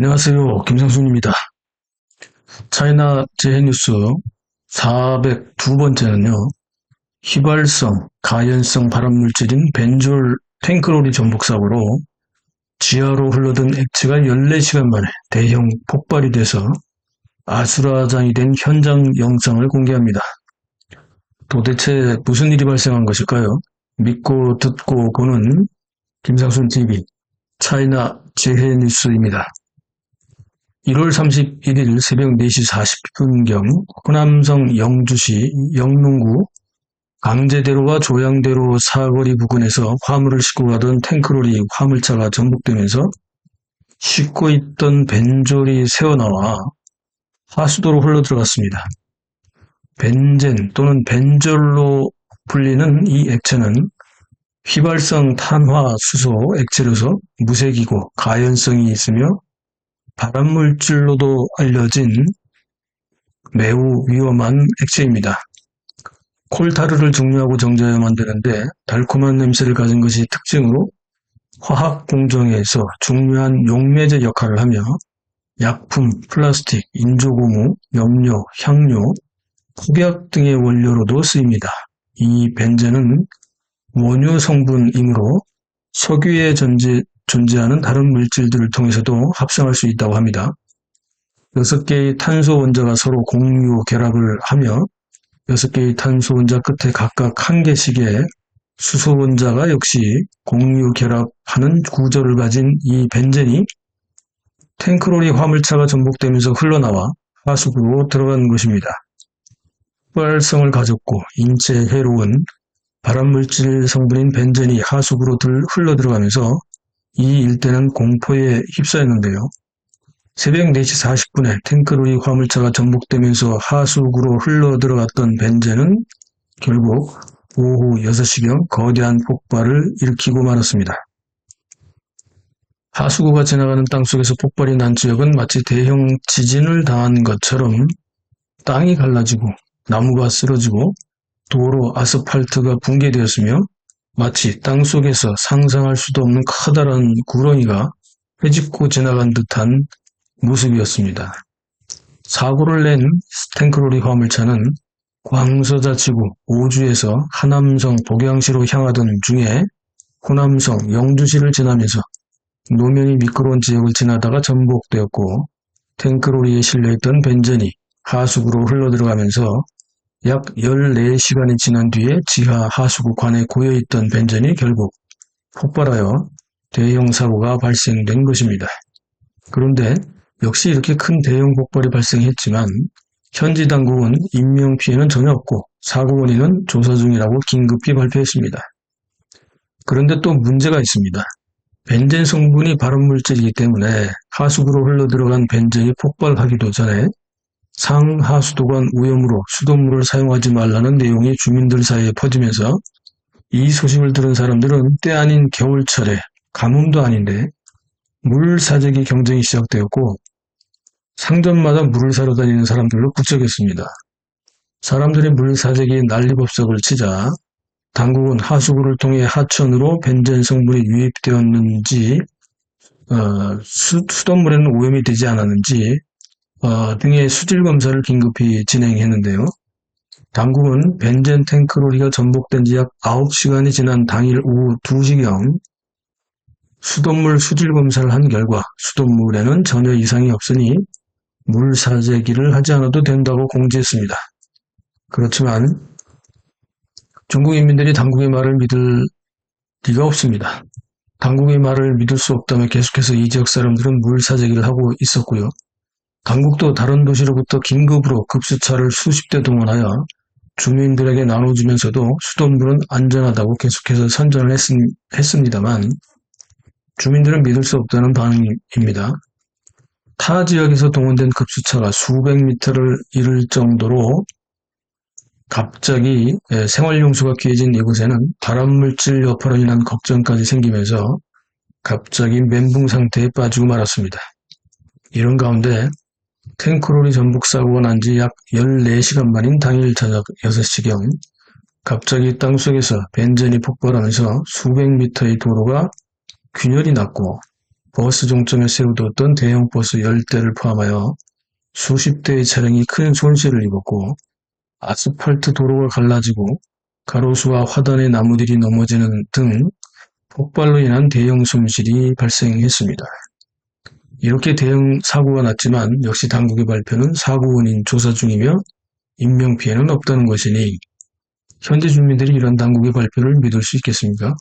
안녕하세요. 김상순입니다. 차이나 재해뉴스 402번째는요. 휘발성, 가연성 발암물질인 벤졸 탱크로리 전복 사고로 지하로 흘러든 액체가 14시간 만에 대형 폭발이 돼서 아수라장이 된 현장 영상을 공개합니다. 도대체 무슨 일이 발생한 것일까요? 믿고 듣고 보는 김상순TV 차이나 재해뉴스입니다. 1월 31일 새벽 4시 40분경 호남성 영주시 영농구 강제대로와 조양대로 사거리 부근에서 화물을 싣고 가던 탱크로리 화물차가 전복되면서 싣고 있던 벤졸이 새어나와 하수도로 흘러들어갔습니다. 벤젠 또는 벤졸로 불리는 이 액체는 휘발성 탄화수소 액체로서 무색이고 가연성이 있으며 발암물질로도 알려진 매우 위험한 액체입니다. 콜타르를 증류하고 정제하여 만드는데 달콤한 냄새를 가진 것이 특징으로 화학 공정에서 중요한 용매제 역할을 하며 약품, 플라스틱, 인조고무, 염료, 향료, 폭약 등의 원료로도 쓰입니다. 이 벤젠은 원유 성분이므로 석유에 존재하는 다른 물질들을 통해서도 합성할 수 있다고 합니다. 6개의 탄소 원자가 서로 공유 결합을 하며 6개의 탄소 원자 끝에 각각 1개씩의 수소 원자가 역시 공유 결합하는 구조를 가진 이 벤젠이 탱크로리 화물차가 전복되면서 흘러나와 하수구로 들어간 것입니다. 휘발성을 가졌고 인체에 해로운 발암물질 성분인 벤젠이 하수구로 흘러들어가면서 이 일대는 공포에 휩싸였는데요. 새벽 4시 40분에 탱크로리 화물차가 전복되면서 하수구로 흘러들어갔던 벤젠은 결국 오후 6시경 거대한 폭발을 일으키고 말았습니다. 하수구가 지나가는 땅속에서 폭발이 난 지역은 마치 대형 지진을 당한 것처럼 땅이 갈라지고 나무가 쓰러지고 도로 아스팔트가 붕괴되었으며 마치 땅속에서 상상할 수도 없는 커다란 구렁이가 헤집고 지나간 듯한 모습이었습니다. 사고를 낸 탱크로리 화물차는 광서자치구 오주에서 하남성 복양시로 향하던 중에 호남성 영주시를 지나면서 노면이 미끄러운 지역을 지나다가 전복되었고 탱크로리에 실려있던 벤젠이 하수구로 흘러들어가면서 약 14시간이 지난 뒤에 지하 하수구 관에 고여있던 벤젠이 결국 폭발하여 대형 사고가 발생된 것입니다. 그런데 역시 이렇게 큰 대형 폭발이 발생했지만 현지 당국은 인명피해는 전혀 없고 사고 원인은 조사 중이라고 긴급히 발표했습니다. 그런데 또 문제가 있습니다. 벤젠 성분이 발암물질이기 때문에 하수구로 흘러들어간 벤젠이 폭발하기도 전에 상하수도관 오염으로 수돗물을 사용하지 말라는 내용이 주민들 사이에 퍼지면서 이 소식을 들은 사람들은 때 아닌 겨울철에 가뭄도 아닌데 물 사재기 경쟁이 시작되었고 상점마다 물을 사러 다니는 사람들로 북적였습니다. 사람들이 물 사재기에 난리법석을 치자 당국은 하수구를 통해 하천으로 벤젠 성분이 유입되었는지 수돗물에는 오염이 되지 않았는지 등의 수질 검사를 긴급히 진행했는데요. 당국은 벤젠 탱크로리가 전복된 지 약 9시간이 지난 당일 오후 2시경 수돗물 수질 검사를 한 결과 수돗물에는 전혀 이상이 없으니 물 사재기를 하지 않아도 된다고 공지했습니다. 그렇지만 중국 인민들이 당국의 말을 믿을 리가 없습니다. 당국의 말을 믿을 수 없다며 계속해서 이 지역 사람들은 물 사재기를 하고 있었고요. 당국도 다른 도시로부터 긴급으로 급수차를 수십 대 동원하여 주민들에게 나눠주면서도 수돗물은 안전하다고 계속해서 선전을 했습니다만 주민들은 믿을 수 없다는 반응입니다. 타 지역에서 동원된 급수차가 수백 미터를 이를 정도로 갑자기 생활용수가 귀해진 이곳에는 발암물질 여파로 인한 걱정까지 생기면서 갑자기 멘붕 상태에 빠지고 말았습니다. 이런 가운데 탱크로리 전복 사고가 난 지 약 14시간 만인 당일 저녁 6시경 갑자기 땅속에서 벤젠이 폭발하면서 수백 미터의 도로가 균열이 났고 버스 종점에 세워두었던 대형 버스 10대를 포함하여 수십 대의 차량이 큰 손실을 입었고 아스팔트 도로가 갈라지고 가로수와 화단의 나무들이 넘어지는 등 폭발로 인한 대형 손실이 발생했습니다. 이렇게 대형 사고가 났지만 역시 당국의 발표는 사고 원인 조사 중이며 인명피해는 없다는 것이니 현재 주민들이 이런 당국의 발표를 믿을 수 있겠습니까?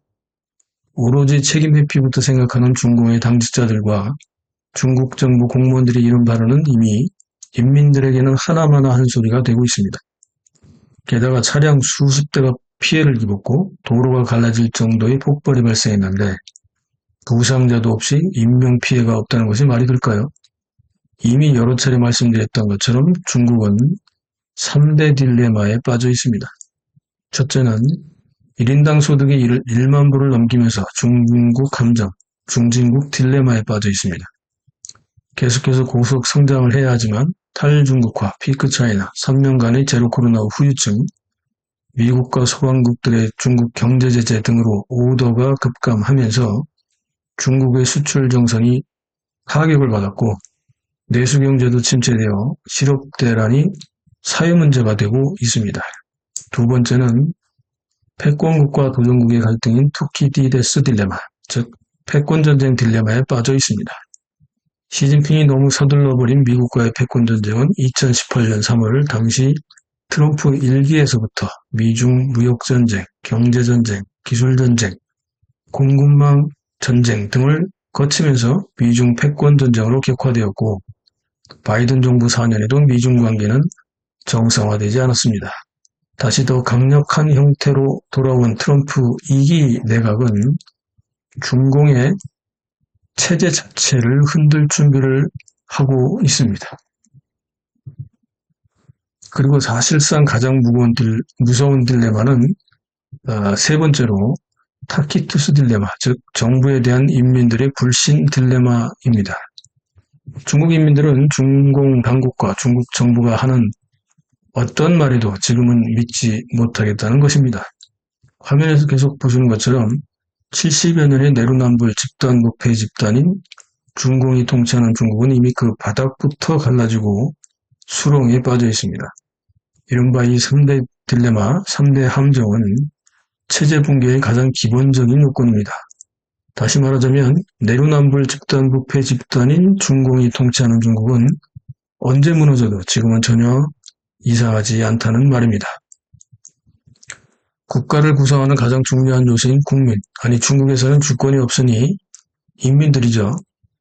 오로지 책임 회피부터 생각하는 중공의 당직자들과 중국 정부 공무원들의 이런 발언은 이미 인민들에게는 하나마나 한 소리가 되고 있습니다. 게다가 차량 수십 대가 피해를 입었고 도로가 갈라질 정도의 폭발이 발생했는데 부상자도 없이 인명피해가 없다는 것이 말이 될까요? 이미 여러 차례 말씀드렸던 것처럼 중국은 3대 딜레마에 빠져 있습니다. 첫째는 1인당 소득이 1만 불을 넘기면서 중국 함정, 중진국 딜레마에 빠져 있습니다. 계속해서 고속 성장을 해야 하지만 탈중국화, 피크 차이나 3년간의 제로 코로나 후유증, 미국과 서방국들의 중국 경제 제재 등으로 오더가 급감하면서 중국의 수출 정상이 타격을 받았고 내수 경제도 침체되어 실업 대란이 사회 문제가 되고 있습니다. 두 번째는 패권국과 도전국의 갈등인 투키디데스 딜레마, 즉 패권전쟁 딜레마에 빠져 있습니다. 시진핑이 너무 서둘러버린 미국과의 패권전쟁은 2018년 3월 당시 트럼프 1기에서부터 미중 무역전쟁, 경제전쟁, 기술전쟁, 공급망 전쟁 등을 거치면서 미중 패권전쟁으로 격화되었고 바이든 정부 4년에도 미중 관계는 정상화되지 않았습니다. 다시 더 강력한 형태로 돌아온 트럼프 2기 내각은 중공의 체제 자체를 흔들 준비를 하고 있습니다. 그리고 사실상 가장 무서운 딜레마는 세 번째로 타키투스 딜레마, 즉 정부에 대한 인민들의 불신 딜레마입니다. 중국 인민들은 중공 당국과 중국 정부가 하는 어떤 말에도 지금은 믿지 못하겠다는 것입니다. 화면에서 계속 보시는 것처럼 70여 년의 내로남불 집단 무패 집단인 중공이 통치하는 중국은 이미 그 바닥부터 갈라지고 수렁에 빠져 있습니다. 이른바 이 3대 딜레마, 3대 함정은 체제 붕괴의 가장 기본적인 요건입니다. 다시 말하자면 내로남불 집단 무패 집단인 중공이 통치하는 중국은 언제 무너져도 지금은 전혀 이상하지 않다는 말입니다. 국가를 구성하는 가장 중요한 요소인 국민, 아니 중국에서는 주권이 없으니 인민들이죠.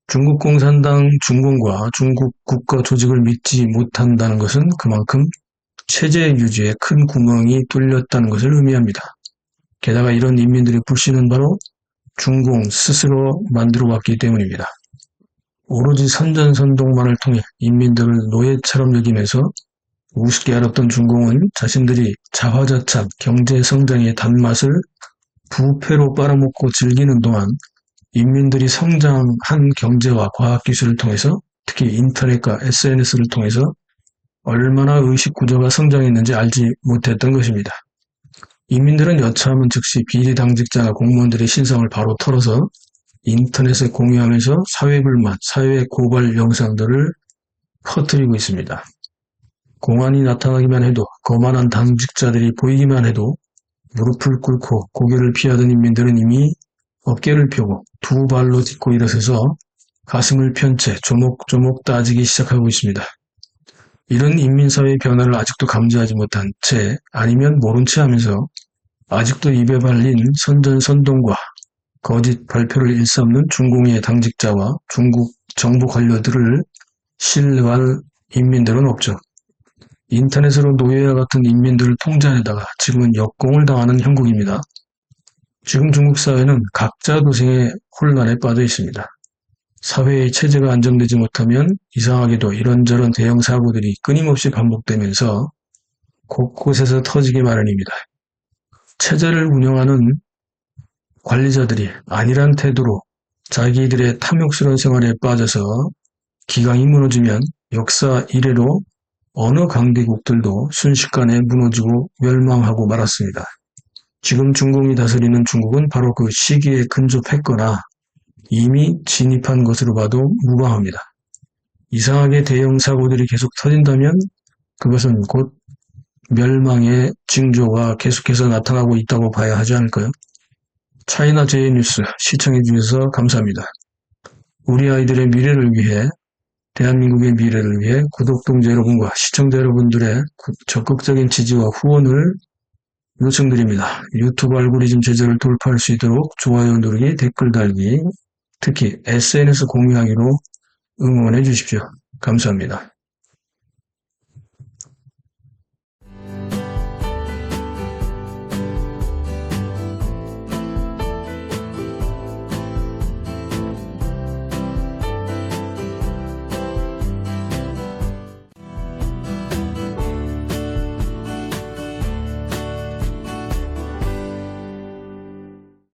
중국 공산당 중공과 중국 국가 조직을 믿지 못한다는 것은 그만큼 체제 유지에 큰 구멍이 뚫렸다는 것을 의미합니다. 게다가 이런 인민들의 불신은 바로 중공 스스로 만들어왔기 때문입니다. 오로지 선전선동만을 통해 인민들을 노예처럼 여기면서 우습게 알았던 중공은 자신들이 자화자찬 경제성장의 단맛을 부패로 빨아먹고 즐기는 동안 인민들이 성장한 경제와 과학기술을 통해서 특히 인터넷과 SNS를 통해서 얼마나 의식구조가 성장했는지 알지 못했던 것입니다. 인민들은 여차하면 즉시 비리 당직자나 공무원들의 신상을 바로 털어서 인터넷에 공유하면서 사회불만, 사회 고발 영상들을 퍼뜨리고 있습니다. 공안이 나타나기만 해도 거만한 당직자들이 보이기만 해도 무릎을 꿇고 고개를 피하던 인민들은 이미 어깨를 펴고 두 발로 딛고 일어서서 가슴을 편 채 조목조목 따지기 시작하고 있습니다. 이런 인민사회의 변화를 아직도 감지하지 못한 채 아니면 모른 채 하면서 아직도 입에 발린 선전선동과 거짓 발표를 일삼는 중공의 당직자와 중국 정부 관료들을 신뢰할 인민들은 없죠. 인터넷으로 노예와 같은 인민들을 통제하려다가 지금은 역공을 당하는 형국입니다. 지금 중국 사회는 각자 도생의 혼란에 빠져 있습니다. 사회의 체제가 안정되지 못하면 이상하게도 이런저런 대형 사고들이 끊임없이 반복되면서 곳곳에서 터지기 마련입니다. 체제를 운영하는 관리자들이 안일한 태도로 자기들의 탐욕스러운 생활에 빠져서 기강이 무너지면 역사 이래로 어느 강대국들도 순식간에 무너지고 멸망하고 말았습니다. 지금 중공이 다스리는 중국은 바로 그 시기에 근접했거나 이미 진입한 것으로 봐도 무방합니다. 이상하게 대형 사고들이 계속 터진다면 그것은 곧 멸망의 징조가 계속해서 나타나고 있다고 봐야 하지 않을까요? 차이나 제이뉴스 시청해 주셔서 감사합니다. 우리 아이들의 미래를 위해, 대한민국의 미래를 위해 구독동자 여러분과 시청자 여러분들의 적극적인 지지와 후원을 요청드립니다. 유튜브 알고리즘 제재를 돌파할 수 있도록 좋아요 누르기, 댓글 달기, 특히 SNS 공유하기로 응원해 주십시오. 감사합니다.